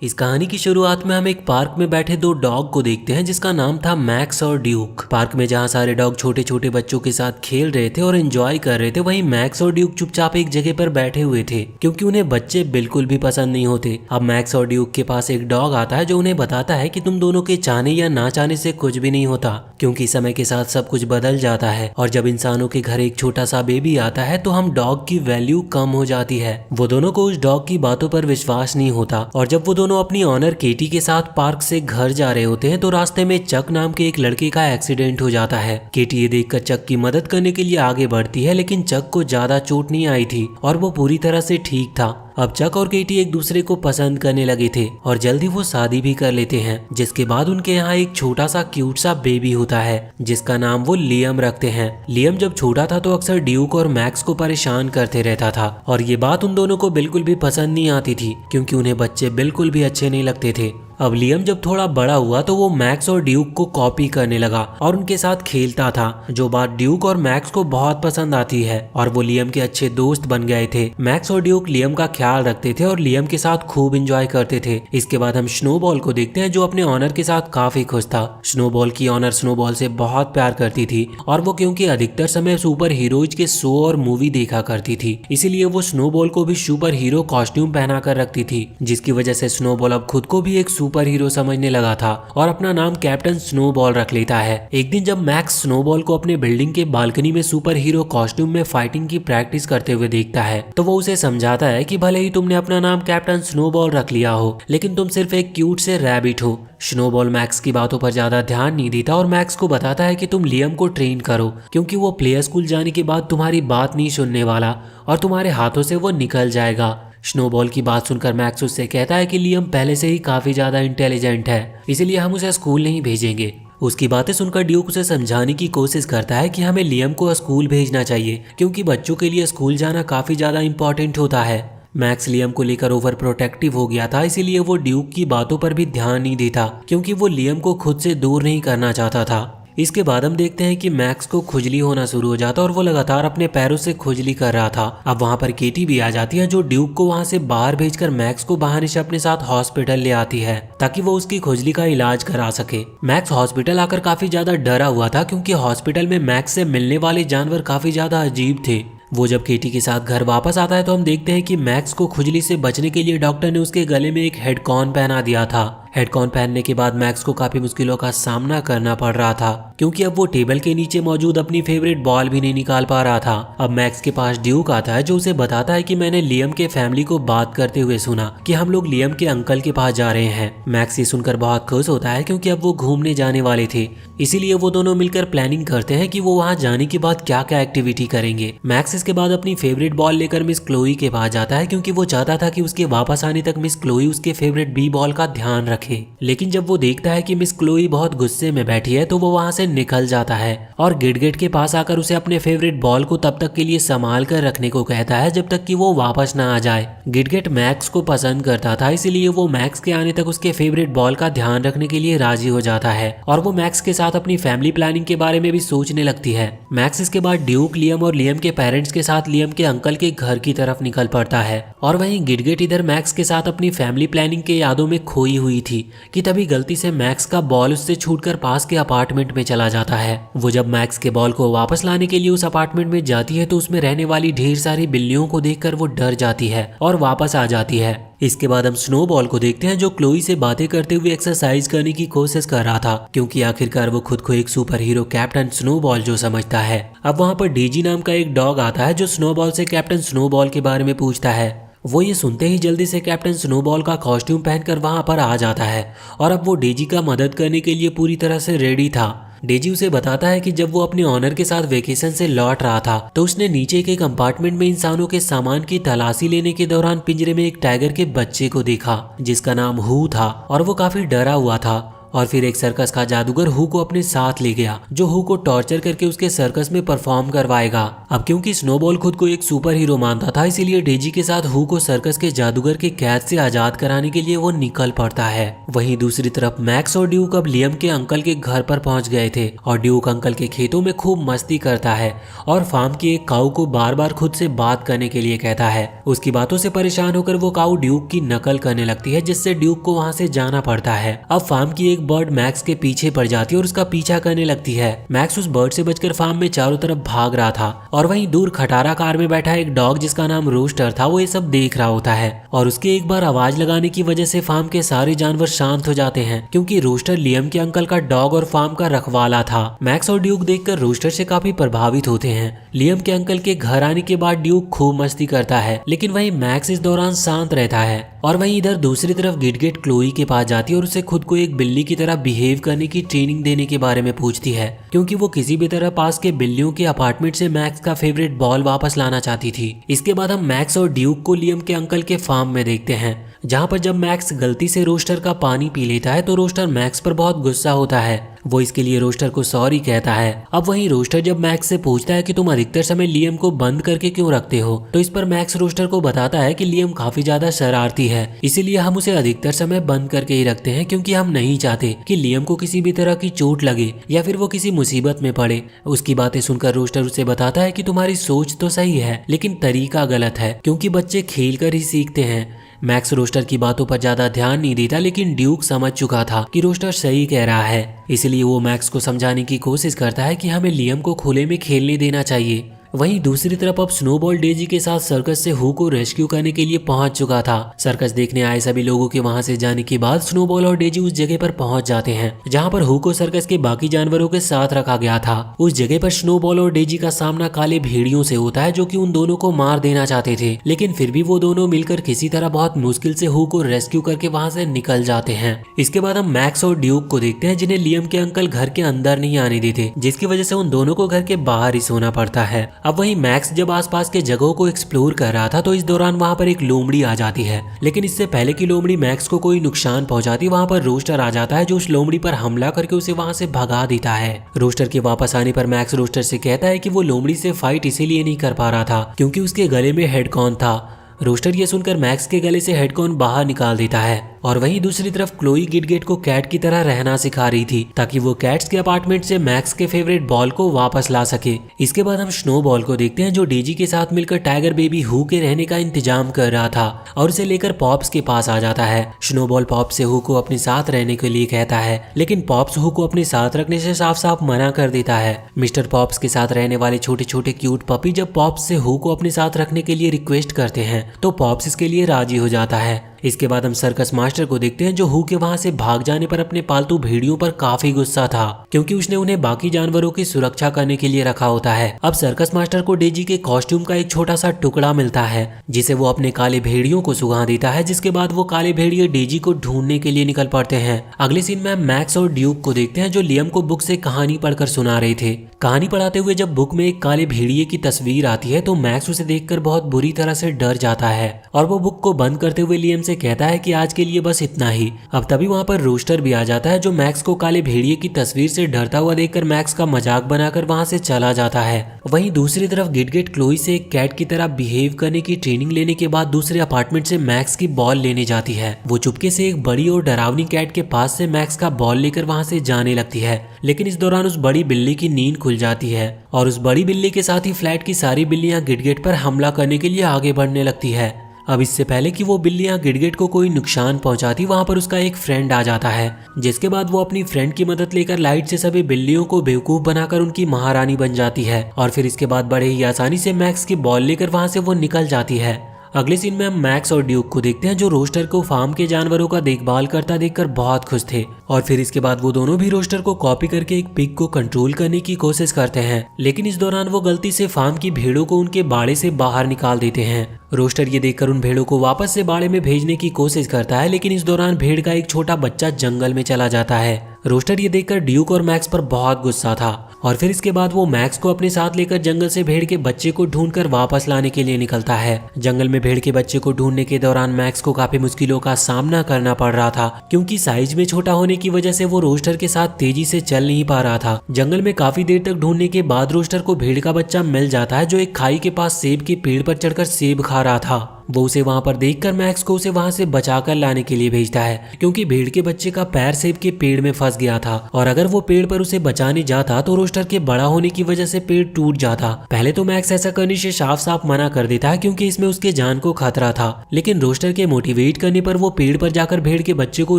इस कहानी की शुरुआत में हम एक पार्क में बैठे दो डॉग को देखते हैं जिसका नाम था मैक्स और ड्यूक। पार्क में जहाँ सारे डॉग छोटे छोटे बच्चों के साथ खेल रहे थे और एंजॉय कर रहे थे, वहीं मैक्स और ड्यूक चुपचाप एक जगह पर बैठे हुए थे क्योंकि उन्हें बच्चे बिल्कुल भी पसंद नहीं होते। अब मैक्स और ड्यूक के पास एक डॉग आता है जो उन्हें बताता है कि तुम दोनों के चाहने या ना चाहने से कुछ भी नहीं होता, क्योंकि समय के साथ सब कुछ बदल जाता है और जब इंसानों के घर एक छोटा सा बेबी आता है तो हम डॉग की वैल्यू कम हो जाती है। वो दोनों को उस डॉग की बातों पर विश्वास नहीं होता और जब वो दोनों अपनी ऑनर केटी के साथ पार्क से घर जा रहे होते हैं तो रास्ते में चक नाम के एक लड़के का एक्सीडेंट हो जाता है। केटी ये देखकर चक की मदद करने के लिए आगे बढ़ती है, लेकिन चक को ज्यादा चोट नहीं आई थी और वो पूरी तरह से ठीक था। अब चक और केटी एक दूसरे को पसंद करने लगे थे और जल्दी वो शादी भी कर लेते हैं, जिसके बाद उनके यहाँ एक छोटा सा क्यूट सा बेबी होता है जिसका नाम वो लियम रखते हैं। लियम जब छोटा था तो अक्सर ड्यूक और मैक्स को परेशान करते रहता था और ये बात उन दोनों को बिल्कुल भी पसंद नहीं आती थी क्योंकि उन्हें बच्चे बिल्कुल भी अच्छे नहीं लगते थे। अब लियम जब थोड़ा बड़ा हुआ तो वो मैक्स और ड्यूक को कॉपी करने लगा और उनके साथ खेलता था, जो बात ड्यूक और मैक्स को बहुत पसंद आती है और वो लियम के अच्छे दोस्त बन गए थे। मैक्स और ड्यूक लियम का ख्याल रखते थे और लियम के साथ खूब एंजॉय करते थे। इसके बाद हम स्नोबॉल को देखते हैं जो अपने ऑनर के साथ काफी खुश था। स्नोबॉल की ऑनर स्नोबॉल से बहुत प्यार करती थी और वो क्योंकि अधिकतर समय सुपर हीरोज के शो और मूवी देखा करती थी, इसीलिए वो स्नोबॉल को भी सुपर हीरो कॉस्ट्यूम पहना कर रखती थी, जिसकी वजह से स्नोबॉल अब खुद को भी एक सुपर हीरो समझने लगा था और अपना नाम कैप्टन स्नोबॉल रख लेता है। एक दिन जब मैक्स स्नोबॉल को अपने बिल्डिंग के बालकनी में सुपर हीरो कॉस्ट्यूम में फाइटिंग की प्रैक्टिस करते हुए देखता है तो वो उसे समझाता है कि भले ही तुमने अपना नाम कैप्टन स्नोबॉल रख लिया हो, लेकिन तुम सिर्फ एक क्यूट से रैबिट हो। स्नोबॉल मैक्स की बातों पर ज्यादा ध्यान नहीं देता और मैक्स को बताता है कि तुम लियम को ट्रेन करो क्योंकि वो प्ले स्कूल जाने के बाद तुम्हारी बात नहीं सुनने वाला और तुम्हारे हाथों से वो निकल जाएगा। स्नोबॉल की बात सुनकर मैक्स उससे कहता है कि लियम पहले से ही काफी ज्यादा इंटेलिजेंट है, इसीलिए हम उसे स्कूल नहीं भेजेंगे। उसकी बातें सुनकर ड्यूक उसे समझाने की कोशिश करता है कि हमें लियम को स्कूल भेजना चाहिए क्योंकि बच्चों के लिए स्कूल जाना काफी ज्यादा इंपॉर्टेंट होता है। मैक्स लियम को लेकर ओवर प्रोटेक्टिव हो गया था, इसीलिए वो ड्यूक की बातों पर भी ध्यान नहीं देता क्योंकि वो लियम को खुद से दूर नहीं करना चाहता था। इसके बाद हम देखते हैं कि मैक्स को खुजली होना शुरू हो जाता है और वो लगातार अपने पैरों से खुजली कर रहा था। अब वहाँ पर केटी भी आ जाती है जो ड्यूक को वहाँ से बाहर भेजकर मैक्स को बहाने से अपने साथ हॉस्पिटल ले आती है ताकि वो उसकी खुजली का इलाज करा सके। मैक्स हॉस्पिटल आकर काफी ज्यादा डरा हुआ था क्योंकि हॉस्पिटल में मैक्स से मिलने वाले जानवर काफी ज्यादा अजीब थे। वो जब केटी के साथ घर वापस आता है तो हम देखते हैं कि मैक्स को खुजली से बचने के लिए डॉक्टर ने उसके गले में एक हेडकॉन पहना दिया था। हेडकॉन पहनने के बाद मैक्स को काफी मुश्किलों का सामना करना पड़ रहा था क्योंकि अब वो टेबल के नीचे मौजूद अपनी फेवरेट बॉल भी नहीं निकाल पा रहा था। अब मैक्स के पास ड्यूक आता है जो उसे बताता है कि मैंने लियम के फैमिली को बात करते हुए सुना कि हम लोग लियम के अंकल के पास जा रहे हैं। मैक्स ये सुनकर बहुत खुश होता है क्योंकि अब वो घूमने जाने वाले थे, इसीलिए वो दोनों मिलकर प्लानिंग करते हैं कि वो वहाँ जाने के बाद क्या क्या एक्टिविटी करेंगे। मैक्स इसके बाद अपनी फेवरेट बॉल लेकर मिस क्लोई के पास जाता है क्योंकि वो चाहता था कि उसके वापस आने तक मिस क्लोई उसके फेवरेट बी बॉल का ध्यान रखे। लेकिन जब वो देखता है कि मिस क्लोई बहुत गुस्से में बैठी है तो वो वहाँ से निकल जाता है और गिडगिड के पास आकर उसे अपने फेवरेट बॉल को तब तक के लिए संभाल कर रखने को कहता है जब तक कि वो वापस ना आ जाए। गिडगिड मैक्स को पसंद करता था, इसीलिए वो मैक्स के आने तक उसके फेवरेट बॉल का ध्यान रखने के लिए राजी हो जाता है और वो मैक्स के साथ अपनी फैमिली प्लानिंग के बारे में भी सोचने लगती है। मैक्स इसके बाद ड्यूक, लियम और लियम के पेरेंट्स के साथ लियम के अंकल के घर की तरफ निकल पड़ता है और वहीं गिडगिड इधर मैक्स के साथ अपनी फैमिली प्लानिंग के यादों में खोई हुई थी कि तभी गलती से मैक्स का बॉल उससे छूटकर पास के अपार्टमेंट में चला जाता है। वो जब मैक्स के बॉल को वापस लाने के लिए उस अपार्टमेंट में जाती है तो उसमें रहने वाली ढेर सारी बिल्लियों को देखकर वो डर जाती है और वापस आ जाती है। इसके बाद हम स्नोबॉल को देखते हैं जो क्लोई से बातें करते हुए एक्सरसाइज करने की कोशिश कर रहा था क्योंकि आखिरकार वो खुद को एक सुपर हीरो कैप्टन स्नोबॉल जो समझता है। अब वहाँ पर डेजी नाम का एक डॉग आता है जो स्नोबॉल से कैप्टन स्नोबॉल के बारे में पूछता है। वो ये सुनते ही जल्दी से कैप्टन स्नोबॉल का कॉस्ट्यूम पहनकर वहां पर आ जाता है और अब वो डेजी का मदद करने के लिए पूरी तरह से रेडी था। डेजी उसे बताता है कि जब वो अपने ऑनर के साथ वेकेशन से लौट रहा था तो उसने नीचे के कंपार्टमेंट में इंसानों के सामान की तलाशी लेने के दौरान पिंजरे में एक टाइगर के बच्चे को देखा जिसका नाम हू था और वो काफी डरा हुआ था और फिर एक सर्कस का जादूगर हु को अपने साथ ले गया, जो हु को टॉर्चर करके उसके सर्कस में परफॉर्म करवाएगा। अब क्योंकि स्नोबॉल खुद को एक सुपर हीरो मानता था, इसीलिए डेजी के साथ हु को सर्कस के जादूगर के कैद से आजाद कराने के लिए वो निकल पड़ता है। वहीं दूसरी तरफ मैक्स और ड्यूक अब लियम के अंकल के घर पर पहुंच गए थे और ड्यूक अंकल के खेतों में खूब मस्ती करता है और फार्म की एक काऊ को बार बार खुद से बात करने के लिए कहता है। उसकी बातों से परेशान होकर वो काऊ ड्यूक की नकल करने लगती है, जिससे ड्यूक को वहां से जाना पड़ता है। अब फार्म की एक बर्ड मैक्स के पीछे पड़ जाती है और उसका पीछा करने लगती है। मैक्स उस बर्ड से बचकर फार्म में चारों तरफ भाग रहा था और वहीं दूर खटारा कार में बैठा एक डॉग जिसका नाम रोस्टर था, वो ये सब देख रहा होता है और उसके एक बार आवाज लगाने की वजह से फार्म के सारे जानवर शांत हो जाते हैं, क्योंकि रोस्टर लियम के अंकल का डॉग और फार्म का रखवाला था। मैक्स और ड्यूक देखकर रोस्टर से काफी प्रभावित होते हैं। लियम के अंकल के घर आने के बाद ड्यूक खूब मस्ती करता है, लेकिन वहीं मैक्स इस दौरान शांत रहता है। और वहीं इधर दूसरी तरफ गिटगिट क्लोई के पास जाती है और उसे खुद को एक बिल्ली की तरह बिहेव करने की ट्रेनिंग देने के बारे में पूछती है, क्योंकि वो किसी भी तरह पास के बिल्लियों के अपार्टमेंट से मैक्स का फेवरेट बॉल वापस लाना चाहती थी। इसके बाद हम मैक्स और ड्यूक को लियम के अंकल के फार्म में देखते हैं, जहाँ पर जब मैक्स गलती से रोस्टर का पानी पी लेता है तो रोस्टर मैक्स पर बहुत गुस्सा होता है। वो इसके लिए रोस्टर को सॉरी कहता है। अब वहीं रोस्टर जब मैक्स से पूछता है कि तुम अधिकतर समय लियम को बंद करके क्यों रखते हो, तो इस पर मैक्स रोस्टर को बताता है कि लियम काफी ज्यादा शरारती है, इसीलिए हम उसे अधिकतर समय बंद करके ही रखते हैं, क्योंकि हम नहीं चाहते कि लियम को किसी भी तरह की चोट लगे या फिर वो किसी मुसीबत में पड़े। उसकी बातें सुनकर रोस्टर उसे बताता है कि तुम्हारी सोच तो सही है, लेकिन तरीका गलत है, क्योंकि बच्चे खेल कर ही सीखते हैं। मैक्स रोस्टर की बातों पर ज्यादा ध्यान नहीं देता, लेकिन ड्यूक समझ चुका था कि रोस्टर सही कह रहा है, इसलिए वो मैक्स को समझाने की कोशिश करता है कि हमें लियम को खुले में खेलने देना चाहिए। वहीं दूसरी तरफ अब स्नोबॉल डेजी के साथ सर्कस से हु को रेस्क्यू करने के लिए पहुंच चुका था। सर्कस देखने आए सभी लोगों के वहां से जाने के बाद स्नोबॉल और डेजी उस जगह पर पहुंच जाते हैं जहां पर हु को सर्कस के बाकी जानवरों के साथ रखा गया था। उस जगह पर स्नोबॉल और डेजी का सामना काले भेड़ियों से होता है, जो कि उन दोनों को मार देना चाहते थे, लेकिन फिर भी वो दोनों मिलकर किसी तरह बहुत मुश्किल से हु को रेस्क्यू करके वहां से निकल जाते हैं। इसके बाद हम मैक्स और ड्यूक को देखते हैं, जिन्हें लियम के अंकल घर के अंदर नहीं आने देते, जिसकी वजह से उन दोनों को घर के बाहर ही सोना पड़ता है। अब वहीं मैक्स जब आसपास के जगहों को एक्सप्लोर कर रहा था, तो इस दौरान वहां पर एक लोमड़ी आ जाती है, लेकिन इससे पहले कि लोमड़ी मैक्स को कोई नुकसान पहुंचाती, वहां पर रोस्टर आ जाता है, जो उस लोमड़ी पर हमला करके उसे वहां से भगा देता है। रोस्टर के वापस आने पर मैक्स रोस्टर से कहता है कि वो लोमड़ी से फाइट इसीलिए नहीं कर पा रहा था क्योंकि उसके गले में हेडकॉन था। रोस्टर ये सुनकर मैक्स के गले से हेडकॉन बाहर निकाल देता है। और वहीं दूसरी तरफ क्लोई गिटगेट को कैट की तरह रहना सिखा रही थी, ताकि वो कैट्स के अपार्टमेंट से मैक्स के फेवरेट बॉल को वापस ला सके। इसके बाद हम स्नोबॉल को देखते हैं, जो डेजी के साथ मिलकर टाइगर बेबी हु के रहने का इंतजाम कर रहा था और उसे लेकर पॉप्स के पास आ जाता है। स्नोबॉल पॉप्स से हु को अपने साथ रहने के लिए कहता है, लेकिन पॉप्स हु को अपने साथ रखने से साफ साफ मना कर देता है। मिस्टर पॉप्स के साथ रहने वाले छोटे छोटे क्यूट पपी जब पॉप्स से हु को अपने साथ रखने के लिए रिक्वेस्ट करते हैं, तो पॉप्स इसके लिए राजी हो जाता है। इसके बाद हम सर्कस मास्टर को देखते हैं, जो हु के वहां से भाग जाने पर अपने पालतू भेड़ियों पर काफी गुस्सा था, क्योंकि उसने उन्हें बाकी जानवरों की सुरक्षा करने के लिए रखा होता है। अब सर्कस मास्टर को डेजी के कॉस्ट्यूम का एक छोटा सा टुकड़ा मिलता है, जिसे वो अपने काले भेड़ियों को सुगा देता है, जिसके बाद वो काले भेड़िए डेजी को ढूंढने के लिए निकल पड़ते हैं। अगले सीन में हम मैक्स और ड्यूक को देखते हैं, जो लियम को बुक से कहानी पढ़कर सुना रहे थे। कहानी पढ़ाते हुए जब बुक में एक काले भेड़िए की तस्वीर आती है, तो मैक्स उसे देखकर बहुत बुरी तरह से डर जाता है और वो बुक को बंद करते हुए लियम से कहता है कि आज के लिए बस इतना ही। अब तभी वहां पर रोस्टर भी आ जाता है, जो मैक्स को काले भेड़िए की तस्वीर से डरता हुआ देखकर मैक्स का मजाक बनाकर वहां से चला जाता है। वहीं दूसरी तरफ गिटगेट क्लोई से एक कैट की तरह बिहेव करने की ट्रेनिंग लेने के बाद दूसरे अपार्टमेंट से मैक्स की बॉल लेने जाती है। वो चुपके से एक बड़ी और डरावनी कैट के पास से मैक्स का बॉल लेकर वहां से जाने लगती है, लेकिन इस दौरान उस बड़ी बिल्ली की नींद खुल जाती है और उस बड़ी बिल्ली के साथ ही फ्लैट की सारी बिल्लियां गिटगेट पर हमला करने के लिए आगे बढ़ने लगती है। अब इससे पहले कि वो बिल्लियां गिटगेट को कोई नुकसान पहुंचाती, वहां पर उसका एक फ्रेंड आ जाता है, जिसके बाद वो अपनी फ्रेंड की मदद लेकर लाइट से सभी बिल्लियों को बेवकूफ बनाकर उनकी महारानी बन जाती है और फिर इसके बाद बड़े ही आसानी से मैक्स की बॉल लेकर वहां से वो निकल जाती है। अगले सीन में हम मैक्स और ड्यूक को देखते हैं, जो रोस्टर को फार्म के जानवरों का देखभाल करता देखकर बहुत खुश थे और फिर इसके बाद वो दोनों भी रोस्टर को कॉपी करके एक पिग को कंट्रोल करने की कोशिश करते हैं, लेकिन इस दौरान वो गलती से फार्म की भेड़ों को उनके बाड़े से बाहर निकाल देते हैं। रोस्टर ये देखकर उन भेड़ों को वापस से बाड़े में भेजने की कोशिश करता है, लेकिन इस दौरान भेड़ का एक छोटा बच्चा जंगल में चला जाता है। रोस्टर ये देखकर ड्यूक और मैक्स पर बहुत गुस्सा था और फिर इसके बाद वो मैक्स को अपने साथ लेकर जंगल से भेड़ के बच्चे को ढूंढकर वापस लाने के लिए निकलता है। जंगल में भेड़ के बच्चे को ढूंढने के दौरान मैक्स को काफी मुश्किलों का सामना करना पड़ रहा था, क्योंकि साइज में छोटा होने की वजह से वो रोस्टर के साथ तेजी से चल नहीं पा रहा था। जंगल में काफी देर तक ढूंढने के बाद रोस्टर को भेड़ का बच्चा मिल जाता है, जो एक खाई के पास सेब के पेड़ पर चढ़कर सेब खा रहा था। वो उसे वहां पर देखकर मैक्स को उसे वहां से बचाकर लाने के लिए भेजता है, क्योंकि भेड़ के बच्चे का पैर सेब के पेड़ में फंस गया था और अगर वो पेड़ पर उसे बचाने जाता तो रोस्टर के बड़ा होने की वजह से पेड़ टूट जाता। पहले तो मैक्स ऐसा करने से साफ साफ मना कर देता है, क्योंकि इसमें उसके जान को खतरा था, लेकिन रोस्टर के मोटिवेट करने पर वो पेड़ पर जाकर भेड़ के बच्चे को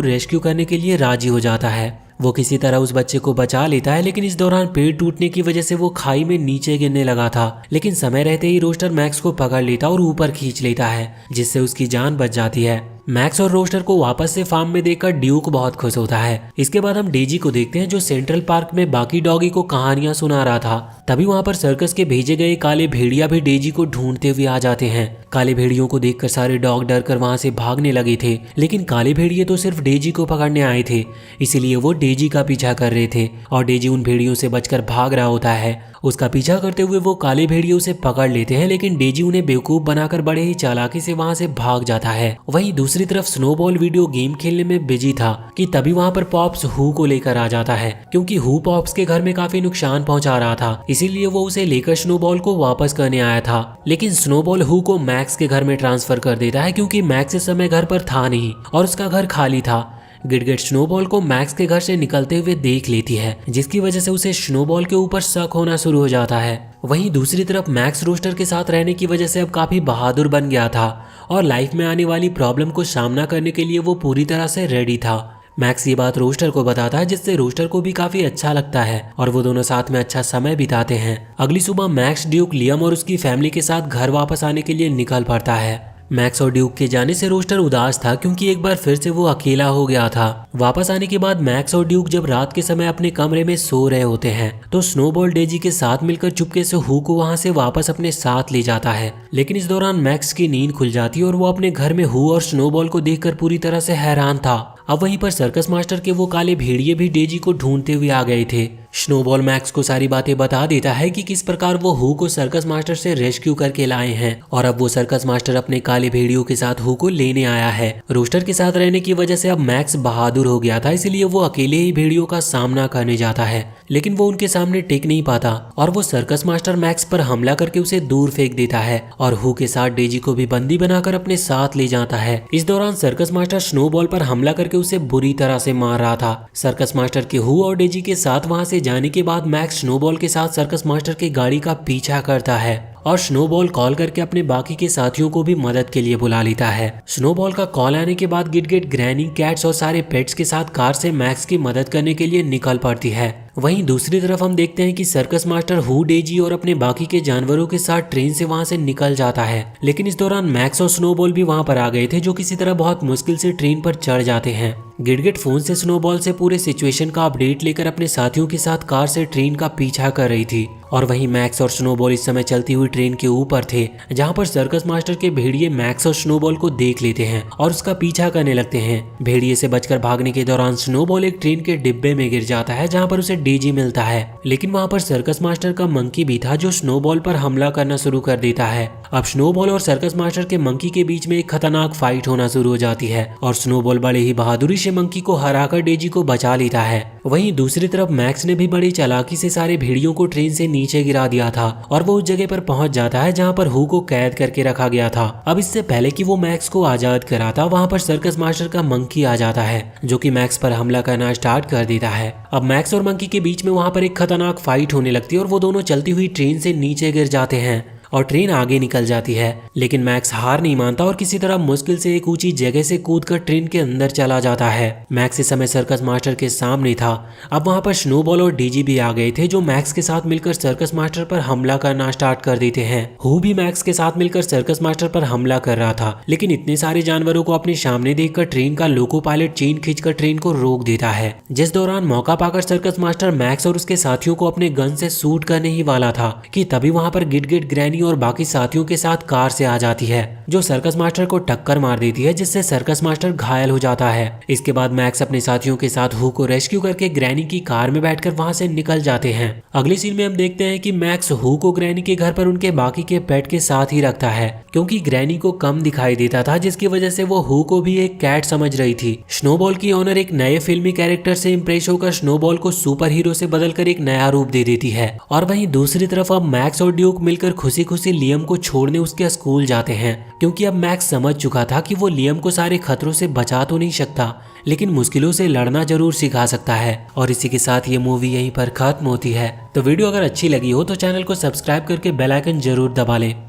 रेस्क्यू करने के लिए राजी हो जाता है। वो किसी तरह उस बच्चे को बचा लेता है, लेकिन इस दौरान पेड़ टूटने की वजह से वो खाई में नीचे गिरने लगा था। लेकिन समय रहते ही रोस्टर मैक्स को पकड़ लेता और ऊपर खींच लेता है, जिससे उसकी जान बच जाती है। मैक्स और रोस्टर को वापस से फार्म में देखकर ड्यूक बहुत खुश होता है। इसके बाद हम डेजी को देखते हैं, जो सेंट्रल पार्क में बाकी डॉगी को कहानियां सुना रहा था। तभी वहां पर सर्कस के भेजे गए काले भेड़िया भी डेजी को ढूंढते हुए आ जाते हैं। काले भेड़ियों को देखकर सारे डॉग डर कर वहां से भागने लगे थे, लेकिन काले भेड़िए तो सिर्फ डेजी को पकड़ने आए थे, इसीलिए वो डेजी का पीछा कर रहे थे और डेजी उन भेड़ियों से बचकर भाग रहा होता है। उसका पीछा करते हुए वो काले भेड़िए उसे पकड़ लेते हैं, लेकिन डेजी उन्हें बेवकूफ बनाकर बड़े ही चालाकी से वहां से भाग जाता है। वहीं दूसरी तरफ स्नोबॉल वीडियो गेम खेलने में बिजी था कि तभी वहां पर पॉप्स हु को लेकर आ जाता है, क्योंकि हु पॉप्स के घर में काफी नुकसान पहुंचा रहा था, इसीलिए वो उसे लेकर स्नोबॉल को वापस करने आया था। लेकिन स्नोबॉल हु को मैक्स के घर में ट्रांसफर कर देता है, क्योंकि मैक्स इस समय घर पर था नहीं और उसका घर खाली था। गिडगिड स्नोबॉल को मैक्स के घर से निकलते हुए देख लेती है, जिसकी वजह से उसे स्नोबॉल के ऊपर शक होना शुरू हो जाता है। वहीं दूसरी तरफ मैक्स रोस्टर के साथ रहने की वजह से अब काफी बहादुर बन गया था और लाइफ में आने वाली प्रॉब्लम को सामना करने के लिए वो पूरी तरह से रेडी था। मैक्स ये बात रोस्टर को बताता है, जिससे रोस्टर को भी काफी अच्छा लगता है और वो दोनों साथ में अच्छा समय बिताते हैं। अगली सुबह मैक्स, ड्यूक, लियम और उसकी फैमिली के साथ घर वापस आने के लिए निकल पड़ता है। मैक्स और ड्यूक के जाने से रोस्टर उदास था, क्योंकि एक बार फिर से वो अकेला हो गया था। वापस आने के बाद मैक्स और ड्यूक जब रात के समय अपने कमरे में सो रहे होते हैं, तो स्नोबॉल डेजी के साथ मिलकर चुपके से हु को वहां से वापस अपने साथ ले जाता है। लेकिन इस दौरान मैक्स की नींद खुल जाती है और वो अपने घर में हु और स्नोबॉल को देखकर पूरी तरह से हैरान था। अब वहीं पर सर्कस मास्टर के वो काले भेड़िए भी डेजी को ढूंढते हुए आ गए थे। स्नोबॉल मैक्स को सारी बातें बता देता है कि किस प्रकार वो हु को सर्कस मास्टर से रेस्क्यू करके लाए हैं और अब वो सर्कस मास्टर अपने काले भेड़ियों के साथ हु को लेने आया है। रोस्टर के साथ रहने की वजह से अब मैक्स बहादुर हो गया था, इसलिए वो अकेले ही भेड़ियों का सामना करने जाता है, लेकिन वो उनके सामने टिक नहीं पाता और वो सर्कस मास्टर मैक्स पर हमला करके उसे दूर फेंक देता है और हु के साथ डेजी को भी बंदी बनाकर अपने साथ ले जाता है। इस दौरान सर्कस मास्टर स्नोबॉल पर हमला करके उसे बुरी तरह से मार रहा था। सर्कस मास्टर के हु और डेजी के साथ वहां से जाने के बाद मैक्स स्नोबॉल के साथ सर्कस मास्टर की गाड़ी का पीछा करता है और स्नोबॉल कॉल करके अपने बाकी के साथियों को भी मदद के लिए बुला लेता है। स्नोबॉल का कॉल आने के बाद गिडगिड, ग्रैनी, कैट्स और सारे पेट्स के साथ कार से मैक्स की मदद करने के लिए निकल पड़ती है। वहीं दूसरी तरफ हम देखते हैं कि सर्कस मास्टर हु, डेजी और अपने बाकी के जानवरों के साथ ट्रेन से वहां से निकल जाता है, लेकिन इस दौरान मैक्स और स्नोबॉल भी वहां पर आ गए थे, जो किसी तरह बहुत मुश्किल से ट्रेन पर चढ़ जाते हैं। गिडगिड फोन से स्नोबॉल से पूरे सिचुएशन का अपडेट लेकर अपने साथियों के साथ कार से ट्रेन का पीछा कर रही थी और वहीं मैक्स और स्नोबॉल इस समय चलती हुई ट्रेन के ऊपर थे, जहां पर सर्कस मास्टर के भेड़िए मैक्स और स्नोबॉल को देख लेते हैं और उसका पीछा करने लगते हैं। भेड़िए से बचकर भागने के दौरान स्नोबॉल एक ट्रेन के डिब्बे में गिर जाता है, जहां पर उसे डेजी मिलता है, लेकिन वहां पर सर्कस मास्टर का मंकी भी था, जो स्नोबॉल पर हमला करना शुरू कर देता है। अब स्नोबॉल और सर्कस मास्टर के मंकी के बीच में एक खतरनाक फाइट होना शुरू हो जाती है और स्नोबॉल बड़े ही बहादुरी से मंकी को हराकर डेजी को बचा लेता है। वहीं दूसरी तरफ मैक्स ने भी बड़ी चालाकी से सारे भेड़ियों को ट्रेन से नीचे गिरा दिया था और वो उस जगह पर पहुंच जाता है जहां पर हु को कैद करके रखा गया था। अब इससे पहले कि वो मैक्स को आजाद कराता, वहां पर सर्कस मास्टर का मंकी आ जाता है, जो कि मैक्स पर हमला करना स्टार्ट कर देता है। अब मैक्स और मंकी के बीच में वहां पर एक खतरनाक फाइट होने लगती है और वो दोनों चलती हुई ट्रेन से नीचे गिर जाते हैं और ट्रेन आगे निकल जाती है, लेकिन मैक्स हार नहीं मानता और किसी तरह मुश्किल से एक ऊंची जगह से कूदकर ट्रेन के अंदर चला जाता है। मैक्स इस समय सर्कस मास्टर के सामने था। अब वहां पर स्नोबॉल और डेजी भी आ गए थे, जो मैक्स के साथ मिलकर सर्कस मास्टर पर हमला करना स्टार्ट कर देते हैं। हु भी मैक्स के साथ मिलकर सर्कस मास्टर पर हमला कर रहा था, लेकिन इतने सारे जानवरों को अपने सामने देखकर ट्रेन का लोको पायलट चेन खींचकर ट्रेन को रोक देता है, जिस दौरान मौका पाकर सर्कस मास्टर मैक्स और उसके साथियों को अपने गन से शूट करने ही वाला था कि तभी वहां पर गिडगिड, ग्रैनी ग्रैनी और बाकी साथियों के साथ कार से आ जाती है जो सर्कस मास्टर को टक्कर मार देती है, जिससे सर्कस मास्टर घायल हो जाता है। इसके बाद मैक्स अपने साथियों के साथ हू को रेस्क्यू करके ग्रैनी की कार में बैठकर वहां से निकल जाते हैं। अगली सीन में हम देखते हैं कि मैक्स हू को ग्रैनी के घर पर उनके बाकी के पेट के साथ ही रखता है क्योंकि ग्रैनी को कम दिखाई देता था, जिसकी वजह से वो हू को भी एक कैट समझ रही थी। स्नोबॉल की ओनर एक नए फिल्मी कैरेक्टर से इम्प्रेस होकर स्नोबॉल को सुपर हीरो से बदलकर एक नया रूप दे देती है। और वहीं दूसरी तरफ अब मैक्स और ड्यूक मिलकर खुशी खुशी लियम को छोड़ने उसके स्कूल जाते हैं क्योंकि अब मैक्स समझ चुका था कि वो लियम को सारे खतरों से बचा तो नहीं सकता, लेकिन मुश्किलों से लड़ना जरूर सिखा सकता है। और इसी के साथ ये मूवी यहीं पर खत्म होती है। तो वीडियो अगर अच्छी लगी हो तो चैनल को सब्सक्राइब करके बेल आइकन जरूर दबा लें।